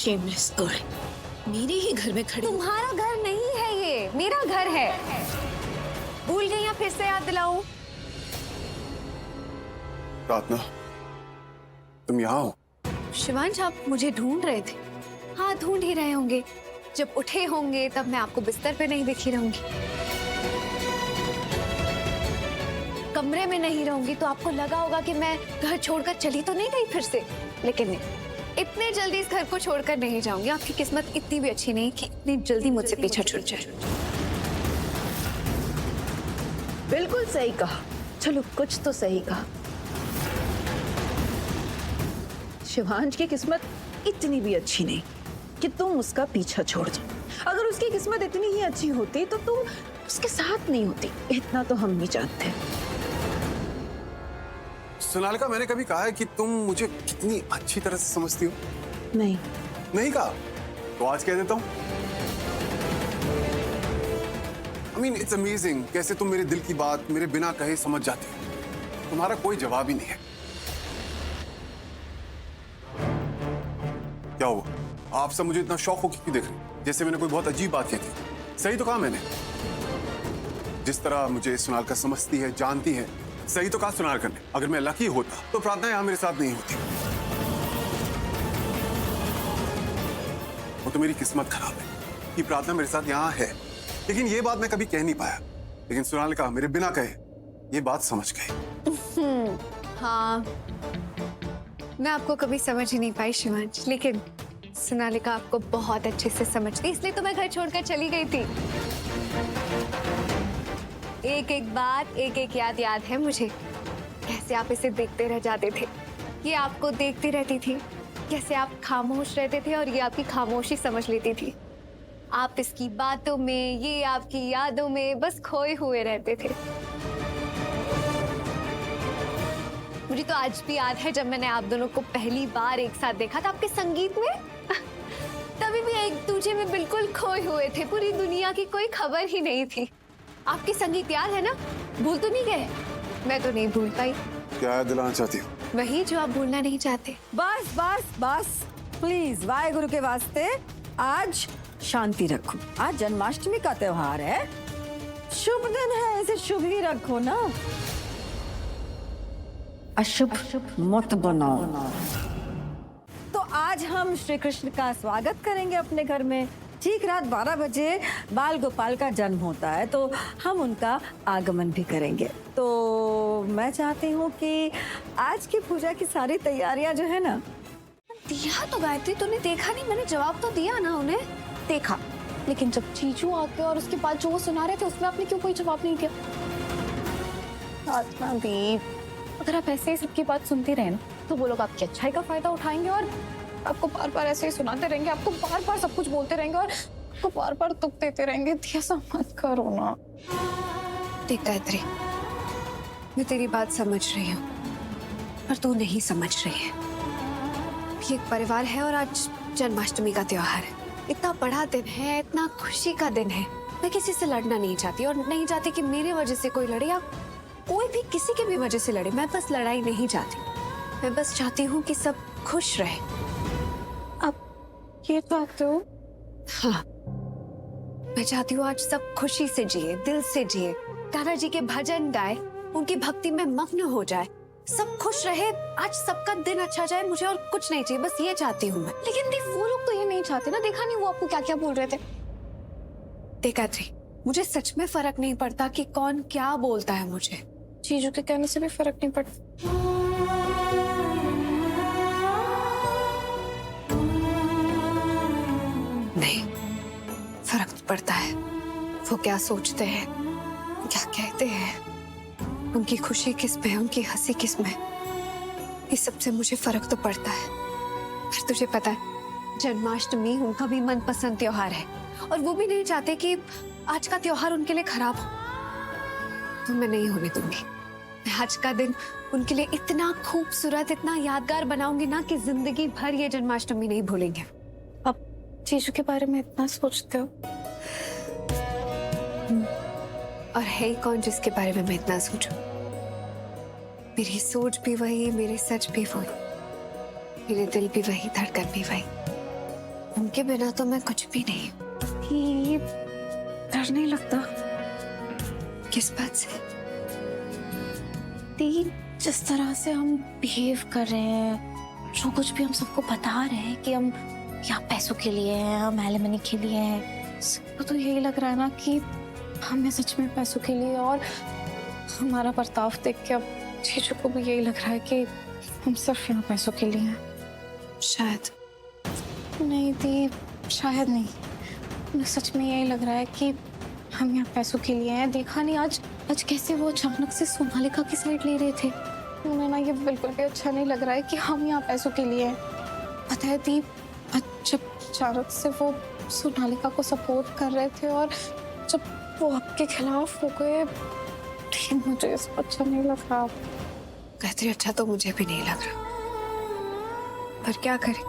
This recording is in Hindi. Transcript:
शेमलेस गर्ल, मेरे ही घर में खड़ी। तुम्हारा घर नहीं है ये, मेरा घर है। भूल गई या फिर से याद दिलाऊं? प्रार्थना, तुम यहाँ हो? शिवांश, आप मुझे ढूंढ रहे थे? हाँ, ढूंढ ही रहे होंगे। जब उठे होंगे तब मैं आपको बिस्तर पे नहीं दिखी रहूंगी, कमरे में नहीं रहूंगी, तो आपको लगा होगा कि मैं घर छोड़कर चली तो नहीं गई फिर से। लेकिन नहीं, इतने जल्दी इस घर को छोड़कर नहीं जाऊंगी। आपकी किस्मत इतनी भी अच्छी नहीं कि इतनी जल्दी मुझसे पीछा छूट जाए। बिल्कुल सही कहा। चलो, कुछ तो सही कहा। शिवांश की किस्मत इतनी भी अच्छी नहीं कि तुम उसका पीछा छोड़ जाओ। अगर उसकी किस्मत इतनी ही अच्छी होती तो तुम उसके साथ नहीं होती। इतना तो हम भी जानते हैं। सोनालिका, मैंने कभी कहा है कि तुम मुझे कितनी अच्छी तरह से समझती हो? नहीं। नहीं कहा? तो आज कह देता हूं। I mean, it's amazing कैसे तुम मेरे दिल की बात मेरे बिना कहे समझ जाती हो। तुम्हारा कोई जवाब ही नहीं है। क्या हुआ? आप सब मुझे इतना शौक हो क्यों देख रहे हैं? जैसे मैंने कोई बहुत अजीब बात कही थी। सही तो कहा मैंने। जिस तरह मुझे सोनालिका समझती है, जानती है, सही तो कहा सोनालिका ने। अगर मैं लकी होता तो प्रार्थना यहां मेरे साथ नहीं होती। वो तो मेरी किस्मत खराब है कि प्रार्थना मेरे साथ यहां है। लेकिन ये बात मैं कभी कह नहीं पाया। लेकिन सोनालिका मेरे बिना कहे ये बात समझ गई। हाँ, मैं आपको कभी समझ ही नहीं पाई शिवांश, लेकिन सोनालिका आपको बहुत अच्छे से समझती, इसलिए तो मैं घर छोड़कर चली गई थी। एक एक बात, एक एक याद याद है मुझे। कैसे आप इसे देखते रह जाते थे, ये आपको देखती रहती थी। कैसे आप खामोश रहते थे और ये आपकी खामोशी समझ लेती थी। आप इसकी बातों में, ये आपकी यादों में बस खोए हुए रहते थे। मुझे तो आज भी याद है जब मैंने आप दोनों को पहली बार एक साथ देखा था आपके संगीत में। तभी भी एक दूसरे में बिल्कुल खोए हुए थे। पूरी दुनिया की कोई खबर ही नहीं थी। आपकी संगीत याद है ना? भूल तो नहीं गए? मैं तो नहीं भूल पाई। क्या याद दिलाना चाहती हो? वही जो आप भूलना नहीं चाहते। बस बस बस, प्लीज वाहेगुरु के वास्ते आज शांति रखो। आज जन्माष्टमी का त्योहार है, शुभ दिन है, इसे शुभ ही रखो ना। अशुभ मत बनाओ। तो आज हम श्री कृष्ण का स्वागत करेंगे अपने घर में। ठीक रात 12 बजे बाल गोपाल का जन्म होता है, तो हम उनका आगमन भी करेंगे। तो मैं चाहती हूँ कि आज की पूजा की सारी तैयारियां जो है ना। दिया तो गायत्री, तूने देखा नहीं? मैंने जवाब तो दिया ना उन्हें। देखा, लेकिन जब जीजू आके और उसके बाद जो वो सुना रहे थे उसमें आपने क्यों कोई जवाब नहीं किया? प्रार्थना दी, अगर आप ऐसे ही सबकी बात सुनते रहे ना तो वो लोग आपकी अच्छाई का फायदा उठाएंगे और आपको बार बार ऐसे ही सुनाते रहेंगे, आपको बार बार सब कुछ बोलते रहेंगे और आपको बार बार दुख देते रहेंगे। ऐसा मत करो ना। देख गायत्री, मैं तेरी बात समझ रही हूँ पर तू नहीं समझ रही है। ये एक परिवार है और आज जन्माष्टमी का त्योहार है। इतना बड़ा दिन है, इतना खुशी का दिन है। मैं किसी से लड़ना नहीं चाहती और नहीं चाहती कि मेरे वजह से कोई लड़े या कोई भी किसी के भी वजह से लड़े। मैं बस लड़ाई नहीं चाहती। मैं बस चाहती हूँ कि सब खुश रहे। अब ये चाहते हो? हाँ, मैं चाहती हूँ आज सब खुशी से जिए, दिल से जिए, कान्हा जी के भजन गाए, उनकी भक्ति में मग्न हो जाए, सब खुश रहे। आज सबका दिन अच्छा जाए, मुझे और कुछ नहीं चाहिए, बस ये चाहती हूँ मैं। लेकिन देख, वो लोग तो ये नहीं चाहते ना। देखा नहीं वो आपको क्या क्या बोल रहे थे? देखा थी, मुझे सच में फर्क नहीं पड़ता कि कौन क्या बोलता है। मुझे जीजू के कहने से भी फर्क नहीं पड़ता। नहीं, फर्क तो पड़ता है। वो क्या सोचते हैं, क्या कहते हैं, उनकी खुशी किस में, उनकी हंसी किस में, इस सबसे मुझे फर्क तो पड़ता है। पर तुझे पता है, जन्माष्टमी उनका भी मनपसंद त्योहार है और वो भी नहीं चाहते कि आज का त्योहार उनके लिए खराब हो। तो मैं नहीं होने दूंगी। मैं आज का दिन उनके लिए इतना खूबसूरत, इतना यादगार बनाऊंगी ना कि जिंदगी भर ये जन्माष्टमी नहीं भूलेंगे। अब जीजू के बारे में इतना सोचते हो, और है ही कौन जिसके बारे में मैं इतना सोचूं? मेरी सोच भी वही, मेरे सच भी वही, मेरे दिल भी वही, धड़कन भी वही। उनके बिना तो मैं कुछ भी नहीं। ये डर नहीं लगता? किस बात से? दी, जिस तरह से हम बिहेव कर रहे हैं, जो कुछ भी हम सबको बता रहे हैं कि हम यहाँ पैसों के लिए हैं, हम एलिमनी के लिए हैं, सबको तो यही लग रहा है ना कि हमें सच में पैसों के लिए, और हमारा बर्ताव देख के अब जीजू को भी यही लग रहा है कि हम सिर्फ यहाँ पैसों के लिए हैं। शायद। नहीं दी, शायद नहीं, उन्हें सच में यही लग रहा है कि हम यहाँ पैसों के लिए हैं। देखा नहीं आज कैसे वो अचानक से सोनालिका की साइड ले रहे थे। उन्हें ना ये बिल्कुल भी अच्छा नहीं लग रहा है कि हम यहाँ पैसों के लिए हैं। पता है दी, जब अचानक से वो सोनालिका को सपोर्ट कर रहे थे और जब वो आपके खिलाफ हो गए, मुझे इस पर अच्छा नहीं लग रहा। कहते अच्छा तो मुझे भी नहीं लग रहा, पर क्या करें,